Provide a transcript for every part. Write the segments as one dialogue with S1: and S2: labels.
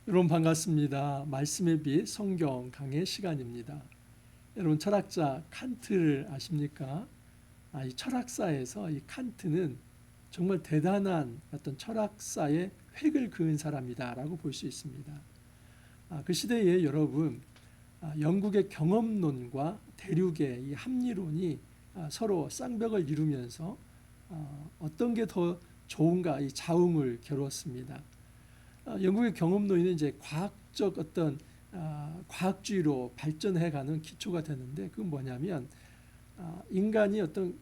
S1: 여러분 반갑습니다. 말씀의 빛 성경 강의 시간입니다. 여러분 철학자 칸트를 아십니까? 이 철학사에서 이 칸트는 정말 대단한 어떤 철학사의 획을 그은 사람이다라고 볼 수 있습니다. 그 시대에 여러분 영국의 경험론과 대륙의 이 합리론이 서로 쌍벽을 이루면서 어떤 게 더 좋은가 이 자웅을 겨루었습니다. 영국의 경험론은 이제 과학적 어떤 과학주의로 발전해가는 기초가 되는데 그건 뭐냐면 인간이 어떤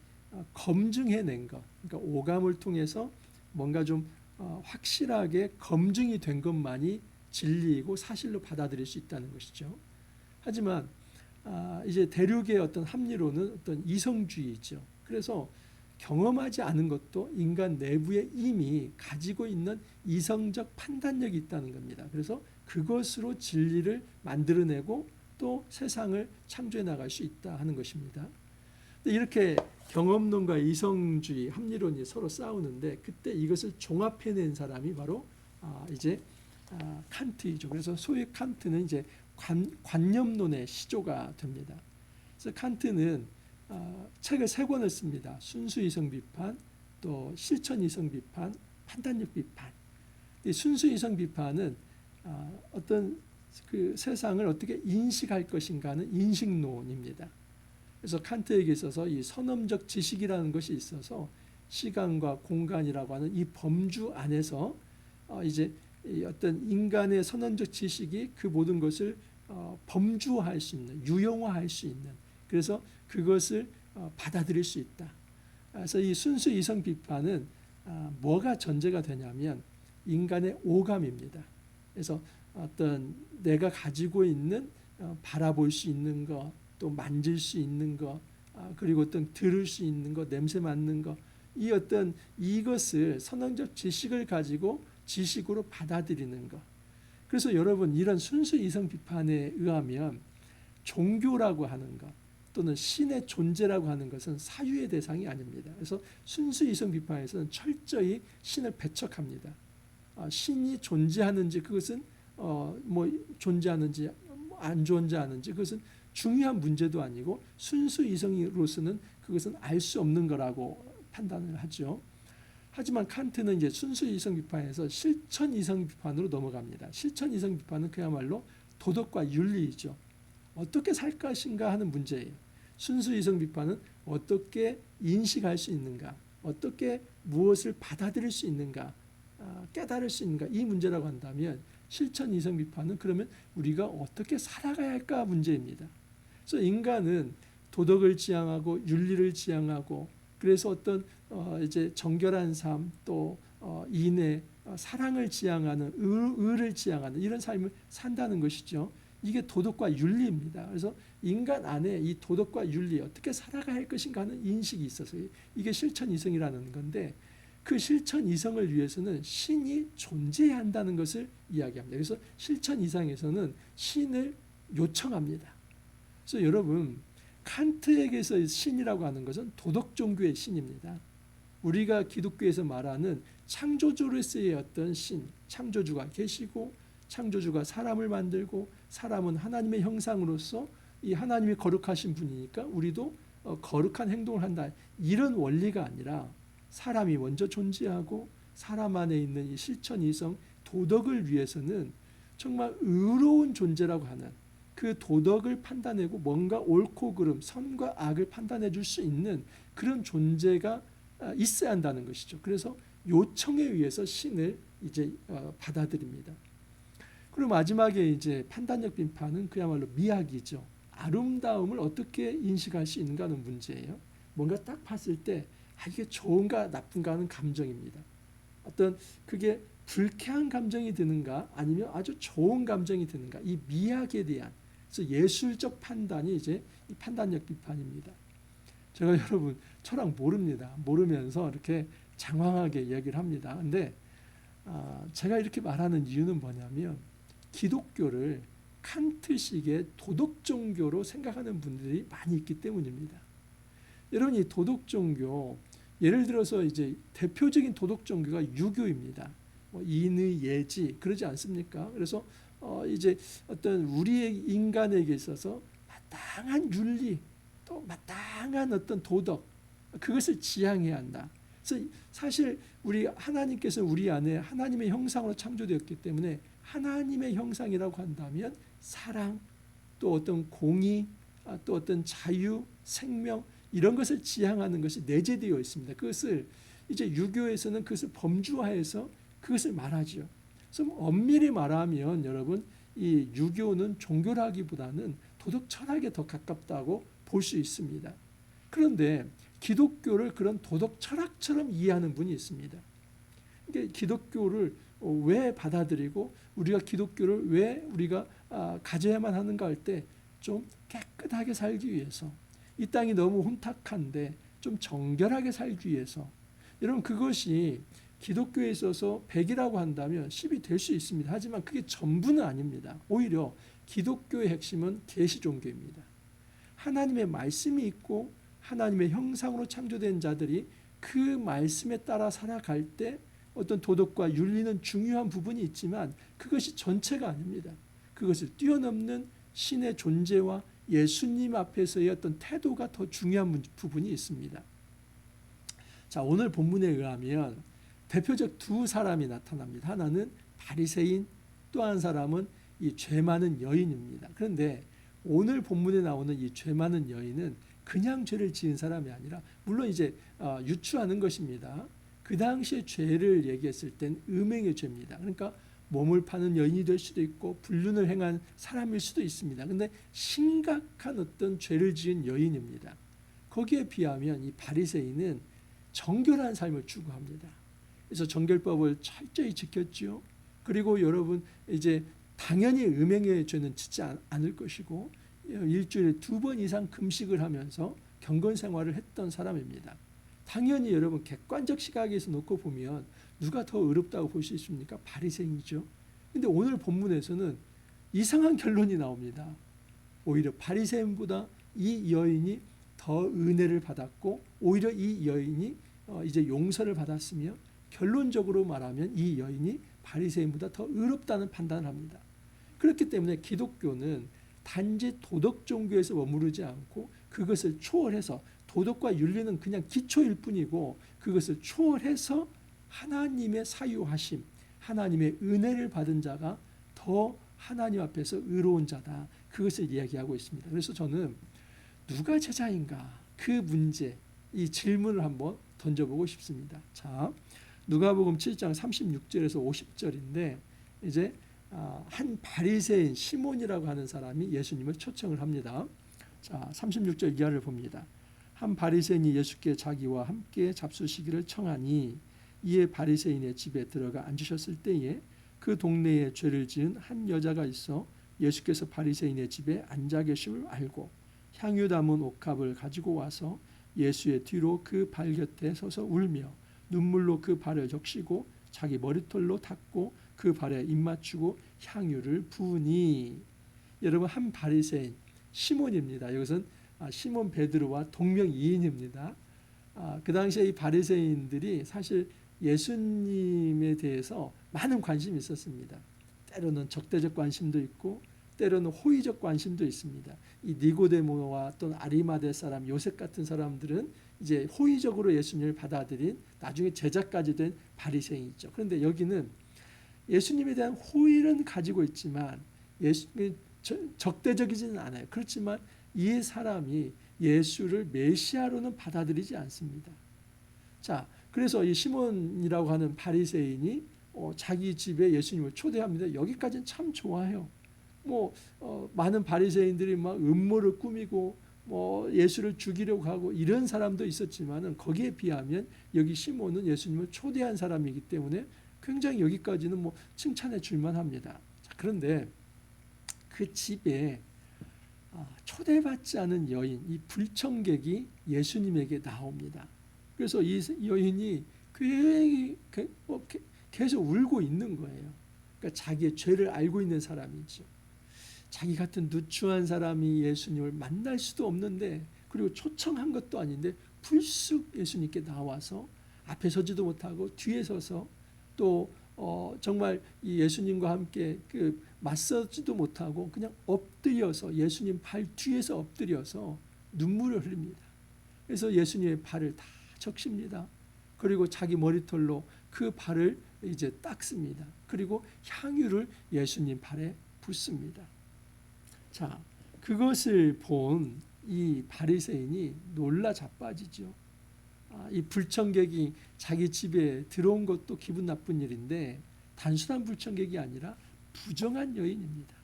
S1: 검증해낸 것, 그러니까 오감을 통해서 뭔가 좀 확실하게 검증이 된 것만이 진리이고 사실로 받아들일 수 있다는 것이죠. 하지만 이제 대륙의 어떤 합리론은 어떤 이성주의죠. 그래서 경험하지 않은 것도 인간 내부에 이미 가지고 있는 이성적 판단력이 있다는 겁니다. 그래서 그것으로 진리를 만들어내고 또 세상을 창조해 나갈 수 있다 하는 것입니다. 이렇게 경험론과 이성주의, 합리론이 서로 싸우는데 그때 이것을 종합해낸 사람이 바로 이제 칸트이죠. 그래서 소위 칸트는 이제 관념론의 시조가 됩니다. 그래서 칸트는 책을 3권을 씁니다. 순수 이성 비판, 또 실천 이성 비판, 판단력 비판. 이 순수 이성 비판은 어떤 그 세상을 어떻게 인식할 것인가 하는 인식론입니다. 그래서 칸트에게 있어서 이 선험적 지식이라는 것이 있어서 시간과 공간이라고 하는 이 범주 안에서 이제 어떤 인간의 선언적 지식이 그 모든 것을 범주화할 수 있는, 유형화할 수 있는, 그래서 그것을 받아들일 수 있다. 그래서 이 순수 이성 비판은 뭐가 전제가 되냐면 인간의 오감입니다. 그래서 어떤 내가 가지고 있는 바라볼 수 있는 것, 또 만질 수 있는 것, 그리고 어떤 들을 수 있는 것, 냄새 맡는 것, 이 어떤 이것을 선언적 지식을 가지고 지식으로 받아들이는 것. 그래서 여러분 이런 순수 이성 비판에 의하면 종교라고 하는 것 또는 신의 존재라고 하는 것은 사유의 대상이 아닙니다. 그래서 순수 이성 비판에서는 철저히 신을 배척합니다. 신이 존재하는지 그것은 뭐 존재하는지 안 존재하는지 그것은 중요한 문제도 아니고 순수 이성으로서는 그것은 알 수 없는 거라고 판단을 하죠. 하지만 칸트는 이제 순수 이성 비판에서 실천 이성 비판으로 넘어갑니다. 실천 이성 비판은 그야말로 도덕과 윤리이죠. 어떻게 살 것인가 하는 문제예요. 순수 이성 비판은 어떻게 인식할 수 있는가, 어떻게 무엇을 받아들일 수 있는가, 깨달을 수 있는가, 이 문제라고 한다면 실천 이성 비판은 그러면 우리가 어떻게 살아가야 할까 문제입니다. 그래서 인간은 도덕을 지향하고 윤리를 지향하고 그래서 어떤 이제 정결한 삶 또 인애 사랑을 지향하는 의를 지향하는 이런 삶을 산다는 것이죠. 이게 도덕과 윤리입니다. 그래서 인간 안에 이 도덕과 윤리 어떻게 살아가야 할 것인가 하는 인식이 있어서 이게 실천 이성이라는 건데 그 실천 이성을 위해서는 신이 존재해야 한다는 것을 이야기합니다. 그래서 실천 이성에서는 신을 요청합니다. 그래서 여러분 칸트에게서 신이라고 하는 것은 도덕 종교의 신입니다. 우리가 기독교에서 말하는 창조주로서의 어떤 신, 창조주가 계시고 창조주가 사람을 만들고 사람은 하나님의 형상으로서 이 하나님이 거룩하신 분이니까 우리도 거룩한 행동을 한다. 이런 원리가 아니라 사람이 먼저 존재하고 사람 안에 있는 이 실천 이성 도덕을 위해서는 정말 의로운 존재라고 하는 그 도덕을 판단하고 뭔가 옳고 그름, 선과 악을 판단해 줄 수 있는 그런 존재가 있어야 한다는 것이죠. 그래서 요청에 의해서 신을 이제 받아들입니다. 그리고 마지막에 이제 판단력 비판은 그야말로 미학이죠. 아름다움을 어떻게 인식할 수 있는가 하는 문제예요. 뭔가 딱 봤을 때 이게 좋은가 나쁜가 하는 감정입니다. 어떤 그게 불쾌한 감정이 드는가 아니면 아주 좋은 감정이 드는가 이 미학에 대한 그래서 예술적 판단이 이제 이 판단력 비판입니다. 제가 여러분 철학 모릅니다. 모르면서 이렇게 장황하게 이야기를 합니다. 근데 제가 이렇게 말하는 이유는 뭐냐면 기독교를 칸트식의 도덕 종교로 생각하는 분들이 많이 있기 때문입니다. 여러분 이 도덕 종교 예를 들어서 이제 대표적인 도덕 종교가 유교입니다. 뭐 인의 예지 그러지 않습니까? 그래서 이제 어떤 우리의 인간에게 있어서 마땅한 윤리 또 마땅한 어떤 도덕 그것을 지향해야 한다. 그래서 사실 우리 하나님께서 우리 안에 하나님의 형상으로 창조되었기 때문에 하나님의 형상이라고 한다면 사랑 또 어떤 공의 또 어떤 자유 생명 이런 것을 지향하는 것이 내재되어 있습니다. 그것을 이제 유교에서는 그것을 범주화해서 그것을 말하죠. 그래서 엄밀히 말하면 여러분 이 유교는 종교라기보다는 도덕 철학에 더 가깝다고 볼 수 있습니다. 그런데 기독교를 그런 도덕 철학처럼 이해하는 분이 있습니다. 그러니까 기독교를 왜 받아들이고 우리가 기독교를 왜 우리가 가져야만 하는가 할 때 좀 깨끗하게 살기 위해서 이 땅이 너무 혼탁한데 좀 정결하게 살기 위해서 여러분 그것이 기독교에 있어서 100이라고 한다면 10이 될 수 있습니다. 하지만 그게 전부는 아닙니다. 오히려 기독교의 핵심은 계시 종교입니다. 하나님의 말씀이 있고 하나님의 형상으로 창조된 자들이 그 말씀에 따라 살아갈 때 어떤 도덕과 윤리는 중요한 부분이 있지만 그것이 전체가 아닙니다. 그것을 뛰어넘는 신의 존재와 예수님 앞에서의 어떤 태도가 더 중요한 부분이 있습니다. 자, 오늘 본문에 의하면 대표적 두 사람이 나타납니다. 하나는 바리새인, 또 한 사람은 이 죄 많은 여인입니다. 그런데 오늘 본문에 나오는 이 죄 많은 여인은 그냥 죄를 지은 사람이 아니라 물론 이제 유추하는 것입니다. 그 당시에 죄를 얘기했을 땐 음행의 죄입니다. 그러니까 몸을 파는 여인이 될 수도 있고 불륜을 행한 사람일 수도 있습니다. 그런데 심각한 어떤 죄를 지은 여인입니다. 거기에 비하면 이 바리새인은 정결한 삶을 추구합니다. 그래서 정결법을 철저히 지켰죠. 그리고 여러분 이제 당연히 음행의 죄는 짓지 않을 것이고 일주일에 2번 이상 금식을 하면서 경건 생활을 했던 사람입니다. 당연히 여러분 객관적 시각에서 놓고 보면 누가 더 의롭다고 볼 수 있습니까? 바리새인이죠. 근데 오늘 본문에서는 이상한 결론이 나옵니다. 오히려 바리새인보다 이 여인이 더 은혜를 받았고 오히려 이 여인이 이제 용서를 받았으며 결론적으로 말하면 이 여인이 바리새인보다 더 의롭다는 판단을 합니다. 그렇기 때문에 기독교는 단지 도덕 종교에서 머무르지 않고 그것을 초월해서 도덕과 윤리는 그냥 기초일 뿐이고 그것을 초월해서 하나님의 사유하심, 하나님의 은혜를 받은 자가 더 하나님 앞에서 의로운 자다. 그것을 이야기하고 있습니다. 그래서 저는 누가 제자인가? 그 문제, 이 질문을 한번 던져보고 싶습니다. 자, 누가복음 7장 36절에서 50절인데 이제 한 바리새인 시몬이라고 하는 사람이 예수님을 초청을 합니다. 자, 36절 이하를 봅니다. 한 바리새인이 예수께 자기와 함께 잡수시기를 청하니 이에 바리새인의 집에 들어가 앉으셨을 때에 그 동네에 죄를 지은 한 여자가 있어 예수께서 바리새인의 집에 앉아 계심을 알고 향유 담은 옥합을 가지고 와서 예수의 뒤로 그 발 곁에 서서 울며 눈물로 그 발을 적시고 자기 머리털로 닦고 그 발에 입 맞추고 향유를 부으니 여러분 한 바리새인 시몬입니다. 이것은 시몬 베드로와 동명이인입니다. 그 당시에 이 바리새인들이 사실 예수님에 대해서 많은 관심이 있었습니다. 때로는 적대적 관심도 있고 때로는 호의적 관심도 있습니다. 이 니고데모와 또는 아리마대 사람 요셉 같은 사람들은 이제 호의적으로 예수님을 받아들인 나중에 제자까지 된 바리새인이죠. 그런데 여기는 예수님에 대한 호의는 가지고 있지만 적대적이지는 않아요. 그렇지만 이 사람이 예수를 메시아로는 받아들이지 않습니다. 자, 그래서 이 시몬이라고 하는 바리새인이 자기 집에 예수님을 초대합니다. 여기까지는 참 좋아요. 많은 바리새인들이 막 음모를 꾸미고 예수를 죽이려고 하고 이런 사람도 있었지만은 거기에 비하면 여기 시몬은 예수님을 초대한 사람이기 때문에 굉장히 여기까지는 칭찬해 줄만 합니다. 자, 그런데 그 집에 초대받지 않은 여인, 이 불청객이 예수님에게 나옵니다. 그래서 이 여인이 계속 울고 있는 거예요. 그러니까 자기의 죄를 알고 있는 사람이죠. 자기 같은 누추한 사람이 예수님을 만날 수도 없는데 그리고 초청한 것도 아닌데 불쑥 예수님께 나와서 앞에 서지도 못하고 뒤에 서서 또 정말 이 예수님과 함께 그 맞서지도 못하고 그냥 엎드려서 예수님 발 뒤에서 엎드려서 눈물을 흘립니다. 그래서 예수님의 발을 다 적십니다. 그리고 자기 머리털로 그 발을 이제 닦습니다. 그리고 향유를 예수님 발에 붓습니다. 자, 그것을 본 이 바리새인이 놀라 자빠지죠. 이 불청객이 자기 집에 들어온 것도 기분 나쁜 일인데 단순한 불청객이 아니라 부정한 여인입니다.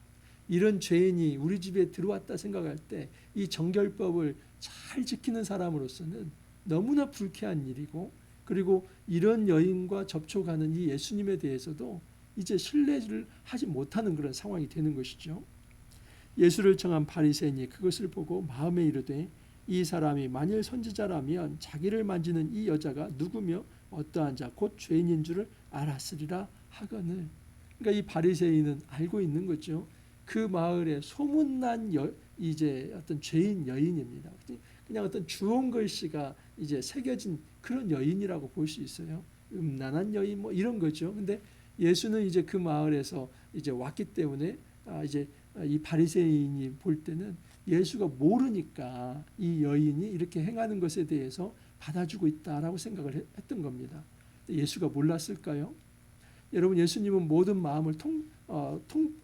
S1: 이런 죄인이 우리 집에 들어왔다 생각할 때 이 정결법을 잘 지키는 사람으로서는 너무나 불쾌한 일이고, 그리고 이런 여인과 접촉하는 이 예수님에 대해서도 이제 신뢰를 하지 못하는 그런 상황이 되는 것이죠. 예수를 청한 바리새인이 그것을 보고 마음에 이르되 이 사람이 만일 선지자라면 자기를 만지는 이 여자가 누구며 어떠한 자 곧 죄인인 줄을 알았으리라 하거늘. 그러니까 이 바리새인은 알고 있는 거죠. 그 마을에 소문난 이제 어떤 죄인 여인입니다. 그냥 어떤 주홍 글씨가 이제 새겨진 그런 여인이라고 볼 수 있어요. 음란한 여인 뭐 이런 거죠. 근데 예수는 이제 그 마을에서 이제 왔기 때문에 이제 이 바리새인이 볼 때는 예수가 모르니까 이 여인이 이렇게 행하는 것에 대해서 받아주고 있다라고 생각을 했던 겁니다. 예수가 몰랐을까요? 여러분, 예수님은 모든 마음을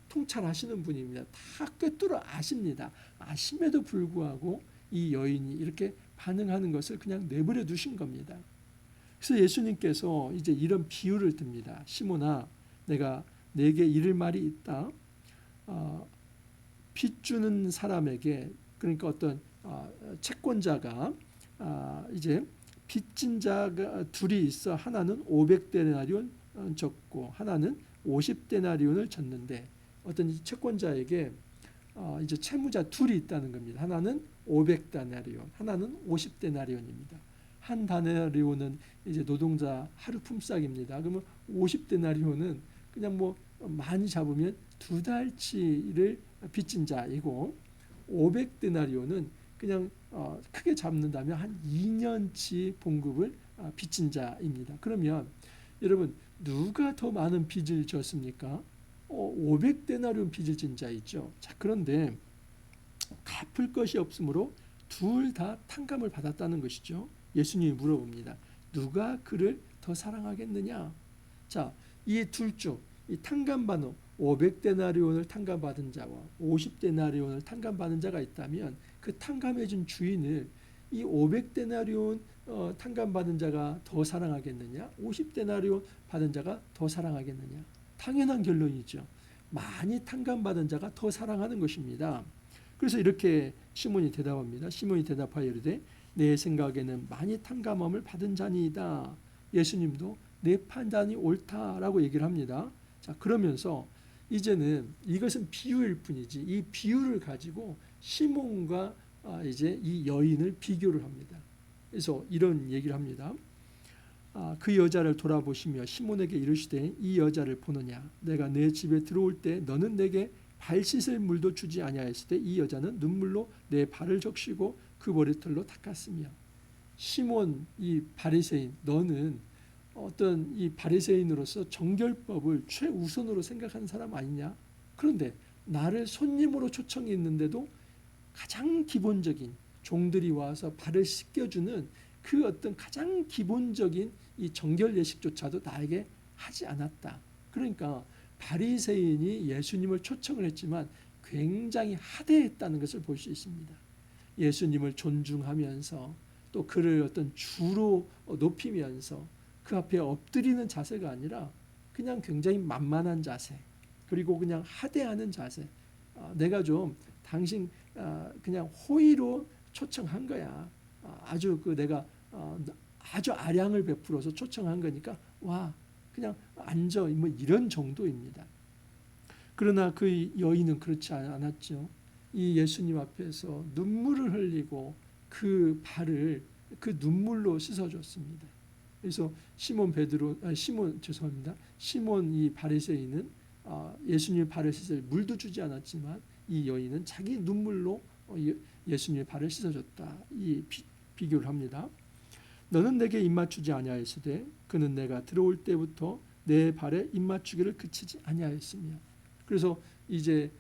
S1: 통찰하시는 분입니다. 다 꿰뚫어 아십니다. 아심에도 불구하고 이 여인이 이렇게 반응하는 것을 그냥 내버려 두신 겁니다. 그래서 예수님께서 이제 이런 비유를 듭니다. 시몬아, 내가 네게 이를 말이 있다. 빚 주는 사람에게, 그러니까 어떤 채권자가 이제 빚진 자가 둘이 있어 하나는 500데나리온 졌고 하나는 50데나리온을 졌는데, 어떤 채권자에게 이제 채무자 둘이 있다는 겁니다. 하나는 500데나리온, 하나는 50데나리온입니다. 한 데나리온은 이제 노동자 하루 품삯입니다. 그러면 50데나리온은 그냥 뭐 많이 잡으면 2달치를 빚진 자이고, 500데나리온은 그냥 크게 잡는다면 한 2년치 봉급을 빚진 자입니다. 그러면 여러분, 누가 더 많은 빚을 졌습니까? 500데나리온 빚을 진 자이죠. 자, 그런데 갚을 것이 없으므로 둘 다 탕감을 받았다는 것이죠. 예수님이 물어봅니다. 누가 그를 더 사랑하겠느냐? 자, 이 둘 중 이 탕감받은 500데나리온을 탕감받은 자와 50데나리온을 탕감받은 자가 있다면 그 탕감해준 주인을 이 500데나리온 탕감받은 자가 더 사랑하겠느냐? 50데나리온 받은 자가 더 사랑하겠느냐? 당연한 결론이죠. 많이 탕감받은 자가 더 사랑하는 것입니다. 그래서 이렇게 시몬이 대답합니다. 시몬이 대답하여 이르되 내 생각에는 많이 탕감함을 받은 자니이다. 예수님도 내 판단이 옳다라고 얘기를 합니다. 자, 그러면서 이제는 이것은 비유일 뿐이지 이 비유를 가지고 시몬과 이제 이 여인을 비교를 합니다. 그래서 이런 얘기를 합니다. 그 여자를 돌아보시며 시몬에게 이르시되 이 여자를 보느냐? 내가 내 집에 들어올 때 너는 내게 발 씻을 물도 주지 아니하였을 때 이 여자는 눈물로 내 발을 적시고 그 머리털로 닦았으며. 시몬 이 바리새인, 너는 어떤 이 바리새인으로서 정결법을 최우선으로 생각하는 사람 아니냐? 그런데 나를 손님으로 초청이 있는데도 가장 기본적인, 종들이 와서 발을 씻겨주는 그 어떤 가장 기본적인 이 정결 예식조차도 나에게 하지 않았다. 그러니까 바리새인이 예수님을 초청을 했지만 굉장히 하대했다는 것을 볼 수 있습니다. 예수님을 존중하면서 또 그를 어떤 주로 높이면서 그 앞에 엎드리는 자세가 아니라 그냥 굉장히 만만한 자세, 그리고 그냥 하대하는 자세. 내가 좀 당신 그냥 호의로 초청한 거야. 아주 내가 아주 아량을 베풀어서 초청한 거니까 와 그냥 앉아, 뭐 이런 정도입니다. 그러나 그 여인은 그렇지 않았죠. 이 예수님 앞에서 눈물을 흘리고 그 발을 그 눈물로 씻어줬습니다. 그래서 시몬 이 바리새인은 예수님의 발을 씻을 물도 주지 않았지만 이 여인은 자기 눈물로 예수님의 발을 씻어줬다. 이 비교를 합니다. 너는 내게 입맞추지 아니하였으되 그는 내가 들어올 때부터 내 발에 입맞추기를 그치지 아니하였으며. 그래서 이제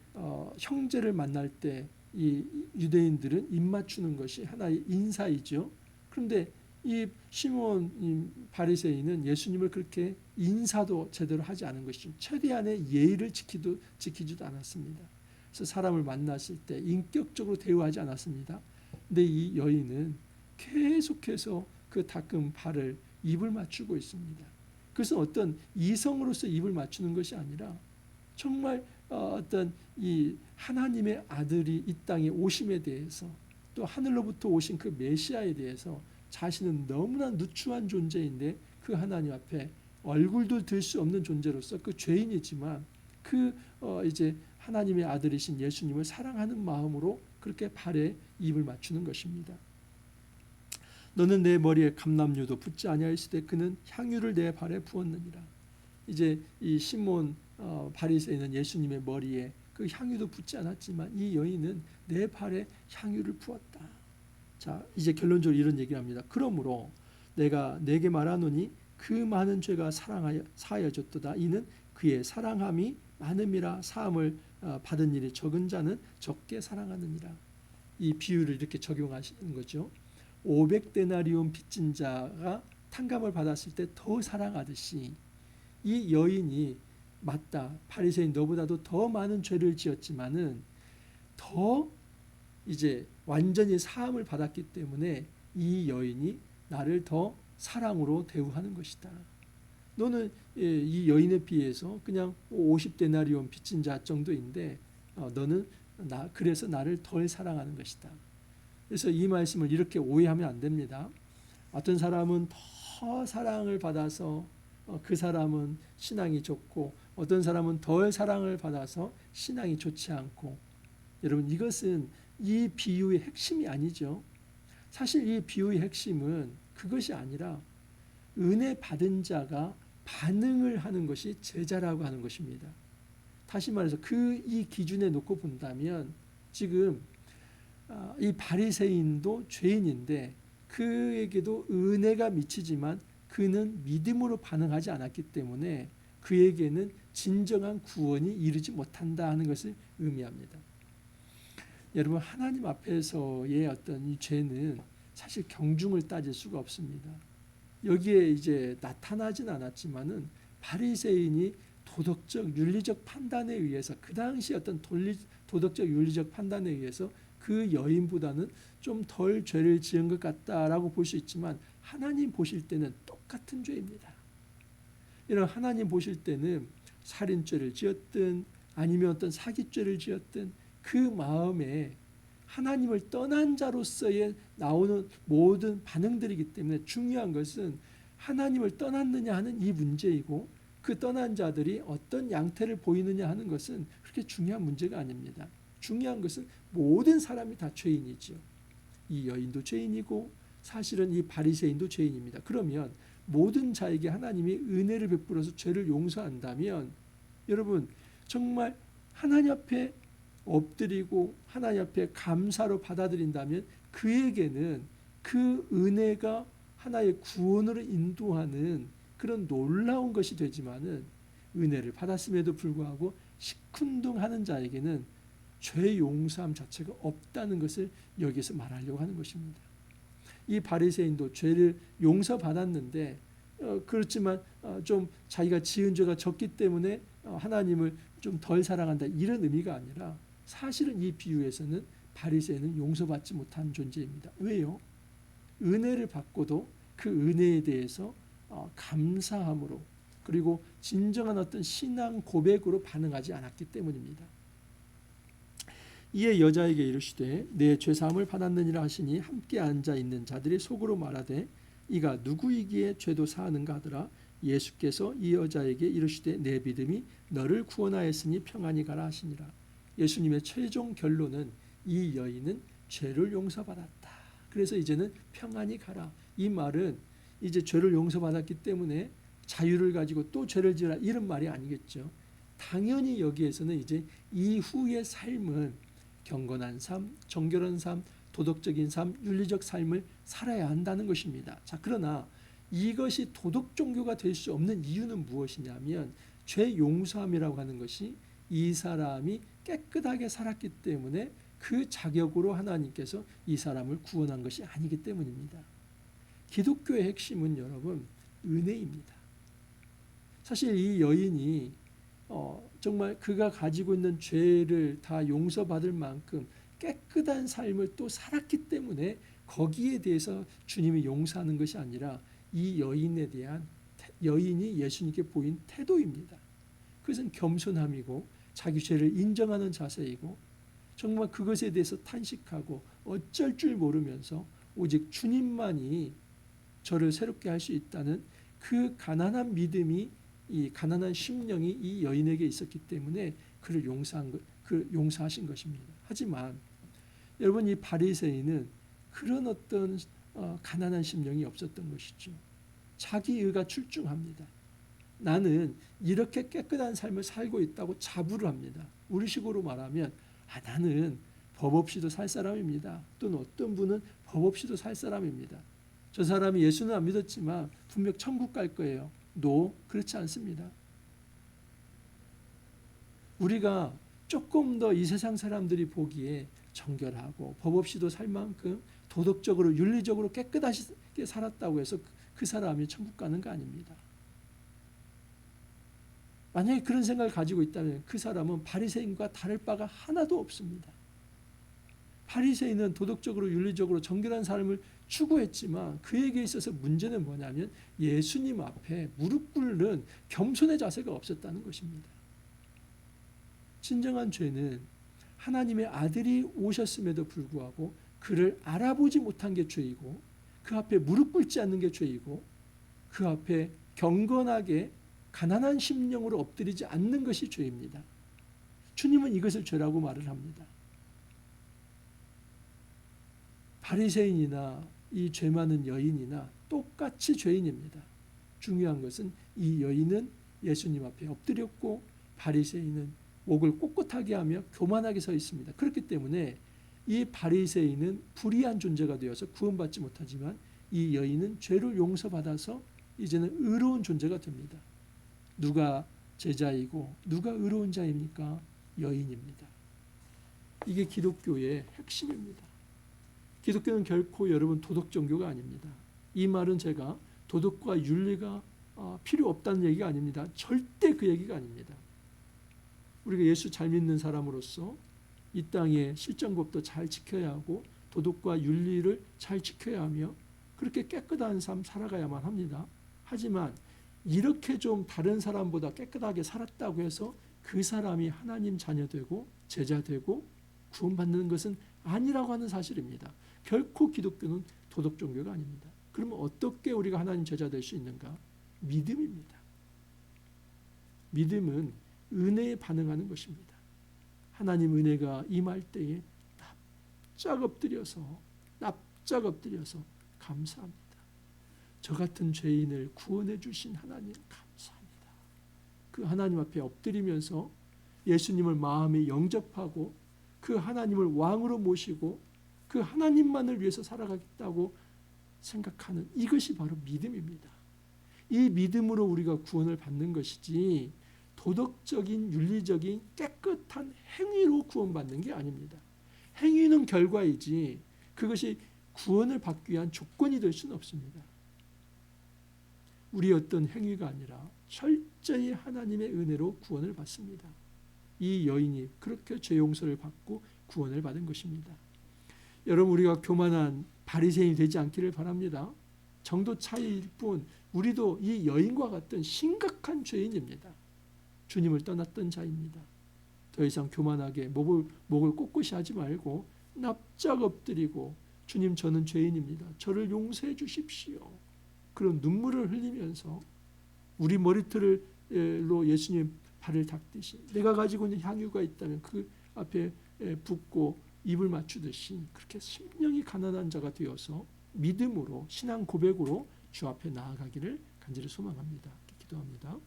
S1: 형제를 만날 때 이 유대인들은 입맞추는 것이 하나의 인사이죠. 그런데 이 시몬 이 바리새인은 예수님을 그렇게 인사도 제대로 하지 않은 것이죠. 최대한의 예의를 지키지도 않았습니다. 그래서 사람을 만났을 때 인격적으로 대우하지 않았습니다. 근데 이 여인은 계속해서 그 닦은 발을 입을 맞추고 있습니다. 그것은 어떤 이성으로서 입을 맞추는 것이 아니라 정말 어떤 이 하나님의 아들이 이 땅에 오심에 대해서 또 하늘로부터 오신 그 메시아에 대해서 자신은 너무나 누추한 존재인데 그 하나님 앞에 얼굴도 들 수 없는 존재로서 그 죄인이지만 그 이제 하나님의 아들이신 예수님을 사랑하는 마음으로 그렇게 발에 입을 맞추는 것입니다. 너는 내 머리에 감람류도 붓지 아니하였으되 그는 향유를 내 발에 부었느니라. 이제 이 시몬 바리새인은 예수님의 머리에 그 향유도 붓지 않았지만 이 여인은 내 발에 향유를 부었다. 자, 이제 결론적으로 이런 얘기를 합니다. 그러므로 내가 내게 말하노니 그 많은 죄가 사하여졌도다. 이는 그의 사랑함이 많음이라. 사함을 받은 일이 적은 자는 적게 사랑하느니라. 이 비유를 이렇게 적용하시는 거죠. 500데나리온 빚진 자가 탕감을 받았을 때 더 사랑하듯이 이 여인이 맞다. 바리새인 너보다도 더 많은 죄를 지었지만은 더 이제 완전히 사함을 받았기 때문에 이 여인이 나를 더 사랑으로 대우하는 것이다. 너는 이 여인에 비해서 그냥 50데나리온 빚진 자 정도인데 너는 그래서 나를 덜 사랑하는 것이다. 그래서 이 말씀을 이렇게 오해하면 안 됩니다. 어떤 사람은 더 사랑을 받아서 그 사람은 신앙이 좋고 어떤 사람은 덜 사랑을 받아서 신앙이 좋지 않고, 여러분 이것은 이 비유의 핵심이 아니죠. 사실 이 비유의 핵심은 그것이 아니라 은혜 받은 자가 반응을 하는 것이 제자라고 하는 것입니다. 다시 말해서 이 기준에 놓고 본다면 지금 이 바리새인도 죄인인데 그에게도 은혜가 미치지만 그는 믿음으로 반응하지 않았기 때문에 그에게는 진정한 구원이 이르지 못한다 하는 것을 의미합니다. 여러분 하나님 앞에서의 어떤 이 죄는 사실 경중을 따질 수가 없습니다. 여기에 이제 나타나진 않았지만은 바리새인이 도덕적 윤리적 판단에 의해서 그 당시 어떤 도덕적 윤리적 판단에 의해서 그 여인보다는 좀 덜 죄를 지은 것 같다라고 볼 수 있지만 하나님 보실 때는 똑같은 죄입니다. 이런 하나님 보실 때는 살인죄를 지었든 아니면 어떤 사기죄를 지었든 그 마음에 하나님을 떠난 자로서의 나오는 모든 반응들이기 때문에 중요한 것은 하나님을 떠났느냐 하는 이 문제이고 그 떠난 자들이 어떤 양태를 보이느냐 하는 것은 그렇게 중요한 문제가 아닙니다. 중요한 것은 모든 사람이 다 죄인이죠. 이 여인도 죄인이고 사실은 이 바리새인도 죄인입니다. 그러면 모든 자에게 하나님이 은혜를 베풀어서 죄를 용서한다면 여러분 정말 하나님 앞에 엎드리고 하나님 앞에 감사로 받아들인다면 그에게는 그 은혜가 하나의 구원으로 인도하는 그런 놀라운 것이 되지만은 은혜를 받았음에도 불구하고 시큰둥하는 자에게는 죄 용서함 자체가 없다는 것을 여기서 말하려고 하는 것입니다. 이 바리새인도 죄를 용서받았는데 그렇지만 좀 자기가 지은 죄가 적기 때문에 하나님을 좀 덜 사랑한다 이런 의미가 아니라 사실은 이 비유에서는 바리새인은 용서받지 못한 존재입니다. 왜요? 은혜를 받고도 그 은혜에 대해서 감사함으로 그리고 진정한 어떤 신앙 고백으로 반응하지 않았기 때문입니다. 이에 여자에게 이르시되 내 죄사함을 받았느니라 하시니 함께 앉아 있는 자들이 속으로 말하되 이가 누구이기에 죄도 사하는가 하더라. 예수께서 이 여자에게 이르시되 내 믿음이 너를 구원하였으니 평안히 가라 하시니라. 예수님의 최종 결론은 이 여인은 죄를 용서받았다. 그래서 이제는 평안히 가라. 이 말은 이제 죄를 용서받았기 때문에 자유를 가지고 또 죄를 지으라 이런 말이 아니겠죠. 당연히 여기에서는 이제 이후의 삶은 경건한 삶, 정결한 삶, 도덕적인 삶, 윤리적 삶을 살아야 한다는 것입니다. 자, 그러나 이것이 도덕 종교가 될 수 없는 이유는 무엇이냐면 죄 용서함이라고 하는 것이 이 사람이 깨끗하게 살았기 때문에 그 자격으로 하나님께서 이 사람을 구원한 것이 아니기 때문입니다. 기독교의 핵심은 여러분 은혜입니다. 사실 이 여인이 정말 그가 가지고 있는 죄를 다 용서받을 만큼 깨끗한 삶을 또 살았기 때문에 거기에 대해서 주님이 용서하는 것이 아니라 이 여인에 대한 여인이 예수님께 보인 태도입니다. 그것은 겸손함이고 자기 죄를 인정하는 자세이고 정말 그것에 대해서 탄식하고 어쩔 줄 모르면서 오직 주님만이 저를 새롭게 할 수 있다는 그 가난한 믿음이 이 가난한 심령이 이 여인에게 있었기 때문에 그를 용서하신 것입니다. 하지만 여러분 이 바리새인은 그런 어떤 가난한 심령이 없었던 것이죠. 자기 의가 출중합니다. 나는 이렇게 깨끗한 삶을 살고 있다고 자부를 합니다. 우리식으로 말하면 나는 법 없이도 살 사람입니다. 또는 어떤 분은 법 없이도 살 사람입니다. 저 사람이 예수는 안 믿었지만 분명 천국 갈 거예요. 그렇지 않습니다. 우리가 조금 더 이 세상 사람들이 보기에 정결하고 법 없이도 살 만큼 도덕적으로 윤리적으로 깨끗하게 살았다고 해서 그 사람이 천국 가는 거 아닙니다. 만약에 그런 생각을 가지고 있다면 그 사람은 바리새인과 다를 바가 하나도 없습니다. 바리새인은 도덕적으로 윤리적으로 정결한 삶을 추구했지만 그에게 있어서 문제는 뭐냐면 예수님 앞에 무릎 꿇는 겸손의 자세가 없었다는 것입니다. 진정한 죄는 하나님의 아들이 오셨음에도 불구하고 그를 알아보지 못한 게 죄이고 그 앞에 무릎 꿇지 않는 게 죄이고 그 앞에 경건하게 가난한 심령으로 엎드리지 않는 것이 죄입니다. 주님은 이것을 죄라고 말을 합니다. 바리새인이나 이 죄 많은 여인이나 똑같이 죄인입니다. 중요한 것은 이 여인은 예수님 앞에 엎드렸고 바리새인은 목을 꼿꼿하게 하며 교만하게 서 있습니다. 그렇기 때문에 이 바리새인은 불의한 존재가 되어서 구원받지 못하지만 이 여인은 죄를 용서받아서 이제는 의로운 존재가 됩니다. 누가 제자이고 누가 의로운 자입니까? 여인입니다. 이게 기독교의 핵심입니다. 기독교는 결코 여러분 도덕 종교가 아닙니다. 이 말은 제가 도덕과 윤리가 필요 없다는 얘기가 아닙니다. 절대 그 얘기가 아닙니다. 우리가 예수 잘 믿는 사람으로서 이 땅의 실정법도 잘 지켜야 하고 도덕과 윤리를 잘 지켜야 하며 그렇게 깨끗한 삶 살아가야만 합니다. 하지만 이렇게 좀 다른 사람보다 깨끗하게 살았다고 해서 그 사람이 하나님 자녀 되고 제자 되고 구원받는 것은 아니라고 하는 사실입니다. 결코 기독교는 도덕 종교가 아닙니다. 그러면 어떻게 우리가 하나님 제자 될 수 있는가? 믿음입니다. 믿음은 은혜에 반응하는 것입니다. 하나님 은혜가 임할 때에 납작 엎드려서 감사합니다. 저 같은 죄인을 구원해 주신 하나님 감사합니다. 그 하나님 앞에 엎드리면서 예수님을 마음에 영접하고 그 하나님을 왕으로 모시고 그 하나님만을 위해서 살아가겠다고 생각하는 이것이 바로 믿음입니다. 이 믿음으로 우리가 구원을 받는 것이지 도덕적인 윤리적인 깨끗한 행위로 구원받는 게 아닙니다. 행위는 결과이지 그것이 구원을 받기 위한 조건이 될 수는 없습니다. 우리의 어떤 행위가 아니라 철저히 하나님의 은혜로 구원을 받습니다. 이 여인이 그렇게 죄 용서를 받고 구원을 받은 것입니다. 여러분 우리가 교만한 바리새인이 되지 않기를 바랍니다. 정도 차이일 뿐 우리도 이 여인과 같은 심각한 죄인입니다. 주님을 떠났던 자입니다. 더 이상 교만하게 목을 꼿꼿이 하지 말고 납작 엎드리고 주님 저는 죄인입니다. 저를 용서해 주십시오. 그런 눈물을 흘리면서 우리 머리털로 예수님 발을 닦듯이 내가 가지고 있는 향유가 있다면 그 앞에 붓고 입을 맞추듯이 그렇게 심령이 가난한 자가 되어서 믿음으로 신앙 고백으로 주 앞에 나아가기를 간절히 소망합니다. 기도합니다.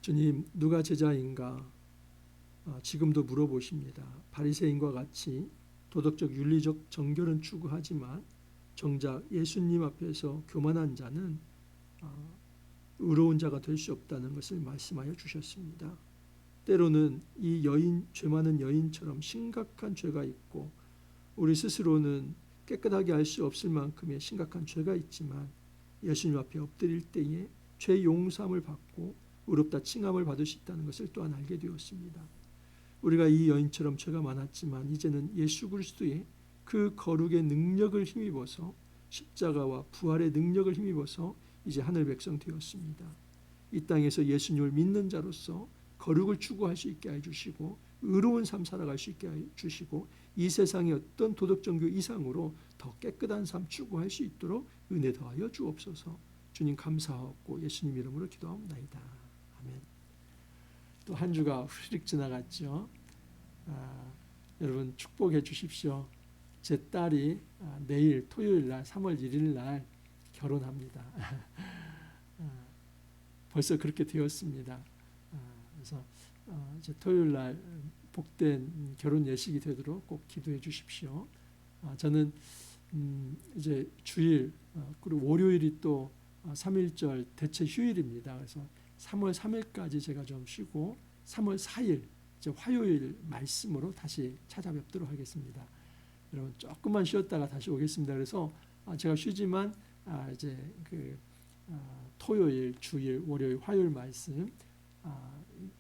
S1: 주님 누가 제자인가 지금도 물어보십니다. 바리새인과 같이 도덕적 윤리적 정결은 추구하지만 정작 예수님 앞에서 교만한 자는 의로운 자가 될 수 없다는 것을 말씀하여 주셨습니다. 때로는 이 여인, 죄 많은 여인처럼 심각한 죄가 있고 우리 스스로는 깨끗하게 알 수 없을 만큼의 심각한 죄가 있지만 예수님 앞에 엎드릴 때에 죄 용서함을 받고 의롭다 칭함을 받을 수 있다는 것을 또한 알게 되었습니다. 우리가 이 여인처럼 죄가 많았지만 이제는 예수 그리스도의 그 거룩의 능력을 힘입어서 십자가와 부활의 능력을 힘입어서 이제 하늘 백성 되었습니다. 이 땅에서 예수님을 믿는 자로서 거룩을 추구할 수 있게 해주시고 의로운 삶 살아갈 수 있게 해주시고 이 세상의 어떤 도덕 정교 이상으로 더 깨끗한 삶 추구할 수 있도록 은혜 더하여 주옵소서. 주님 감사하고 예수님 이름으로 기도합니다. 아멘. 또 한 주가 훌쩍 지나갔죠. 여러분 축복해 주십시오. 제 딸이 내일 토요일 날 3월 1일 날 결혼합니다. 벌써 그렇게 되었습니다. 그래서 이제 토요일 날 복된 결혼 예식이 되도록 꼭 기도해 주십시오. 저는 이제 주일 그리고 월요일이 또 3.1절 대체 휴일입니다. 그래서 3월 3일까지 제가 좀 쉬고 3월 4일 이제 화요일 말씀으로 다시 찾아뵙도록 하겠습니다. 여러분 조금만 쉬었다가 다시 오겠습니다. 그래서 제가 쉬지만 이제 그 토요일, 주일, 월요일, 화요일 말씀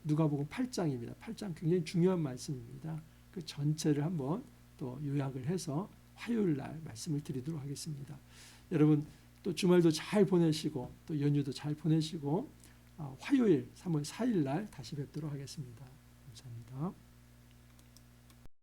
S1: 누가복음 8장입니다. 8장 굉장히 중요한 말씀입니다. 그 전체를 한번 또 요약을 해서 화요일 날 말씀을 드리도록 하겠습니다. 여러분 또 주말도 잘 보내시고 또 연휴도 잘 보내시고 화요일 3월 4일 날 다시 뵙도록 하겠습니다. 감사합니다.